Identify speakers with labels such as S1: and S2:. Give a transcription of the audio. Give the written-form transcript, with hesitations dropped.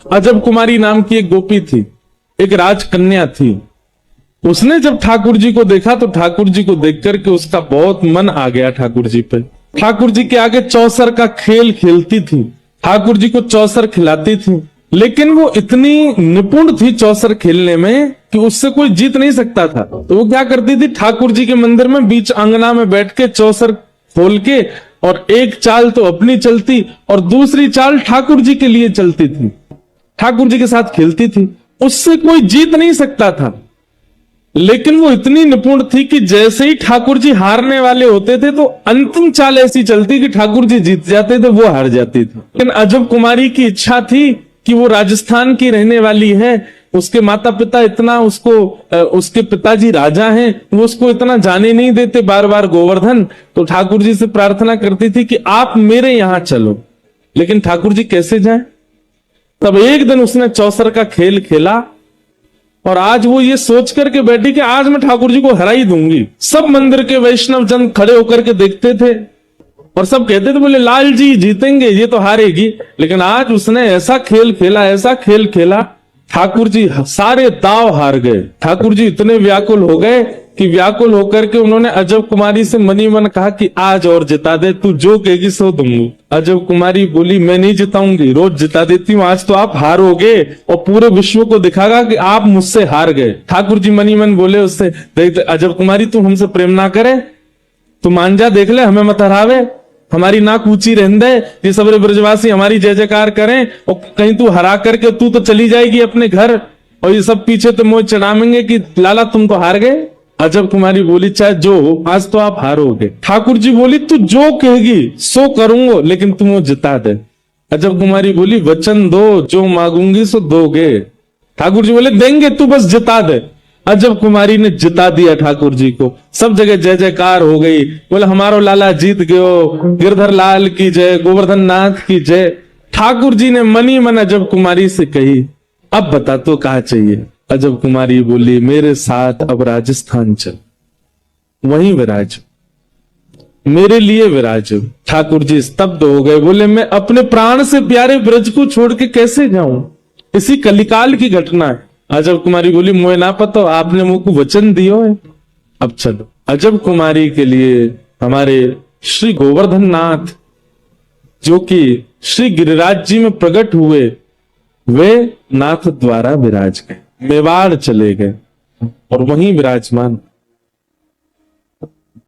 S1: अजब कुमारी नाम की एक गोपी थी, एक राजकन्या थी। उसने जब ठाकुर जी को देखा तो ठाकुर जी को देख करके उसका बहुत मन आ गया ठाकुर जी पे। ठाकुर जी के आगे चौसर का खेल खेलती थी, ठाकुर जी को चौसर खिलाती थी, लेकिन वो इतनी निपुण थी चौसर खेलने में कि उससे कोई जीत नहीं सकता था। तो वो क्या करती थी, ठाकुर जी के मंदिर में बीच अंगना में बैठ के चौसर खोल के, और एक चाल तो अपनी चलती और दूसरी चाल ठाकुर जी के लिए चलती थी, ठाकुर जी के साथ खेलती थी। उससे कोई जीत नहीं सकता था, लेकिन वो इतनी निपुण थी कि जैसे ही ठाकुर जी हारने वाले होते थे तो अंतिम चाल ऐसी चलती कि ठाकुर जी जीत जाते थे, वो हार जाती थी। लेकिन अजब कुमारी की इच्छा थी कि वो राजस्थान की रहने वाली है, उसके माता पिता इतना उसको, उसके पिताजी राजा हैं, वो उसको इतना जाने नहीं देते बार बार गोवर्धन। तो ठाकुर जी से प्रार्थना करती थी कि आप मेरे यहां चलो। लेकिन ठाकुर जी कैसे जाएं? तब एक दिन उसने चौसर का खेल खेला और आज वो ये सोच करके बैठी कि आज मैं ठाकुर जी को हरा ही दूंगी। सब मंदिर के वैष्णव जन खड़े होकर के देखते थे और सब कहते थे, बोले लाल जी जीतेंगे, ये तो हारेगी। लेकिन आज उसने ऐसा खेल खेला, ऐसा खेल खेला, ठाकुर जी सारे दाव हार गए। ठाकुर जी इतने व्याकुल हो गए कि व्याकुल होकर के उन्होंने अजब कुमारी से मनी मन कहा कि आज और जिता दे, तू जो कहेगी सो दूंगी। अजब कुमारी बोली, मैं नहीं जिताऊंगी, रोज जिता देती हूँ, आज तो आप हारोगे और पूरे विश्व को दिखागा कि आप मुझसे हार गए। ठाकुर जी मनी मन बोले उससे, देख अजब कुमारी तू हमसे प्रेम ना करे, तू मान जा, देख ले, हमें मत हरावे, हमारी नाक ऊंची रहने दे, ये सबरे ब्रजवासी हमारी जय जयकार करें, और कहीं तू हरा करके तू तो चली जाएगी अपने घर और ये सब पीछे तो मोह चढ़ाएंगे कि लाला तुम तो हार गए। अजब कुमारी बोली, चाहे जो हो, आज तो आप हारोगे। ठाकुर जी बोली, तू जो कहेगी सो करूंगा, लेकिन तुम वो जिता दे। अजब कुमारी बोली, वचन दो, जो मांगूंगी सो दोगे। ठाकुर जी बोले, देंगे, तू बस जिता दे। अजब कुमारी ने जिता दिया ठाकुर जी को, सब जगह जय जयकार हो गई, बोले हमारो लाला जीत गयो, गिरधर लाल की जय, गोवर्धन नाथ की जय। ठाकुर जी ने मनी मन अजब कुमारी से कही, अब बता तो कहा चाहिए। अजब कुमारी बोली, मेरे साथ अब राजस्थान चल, वहीं विराज, मेरे लिए विराज। ठाकुर जी स्तब्ध हो गए, बोले मैं अपने प्राण से प्यारे ब्रज को छोड़ के कैसे जाऊं, इसी कलिकाल की घटना है। अजब कुमारी बोली, मोए ना पता, आपने मुझ को वचन दियो है, अब चलो। अजब कुमारी के लिए हमारे श्री गोवर्धन नाथ, जो कि श्री गिरिराज जी में प्रकट हुए, वे नाथ द्वारा विराज गए, मेवाड़ चले गए और वहीं विराजमान।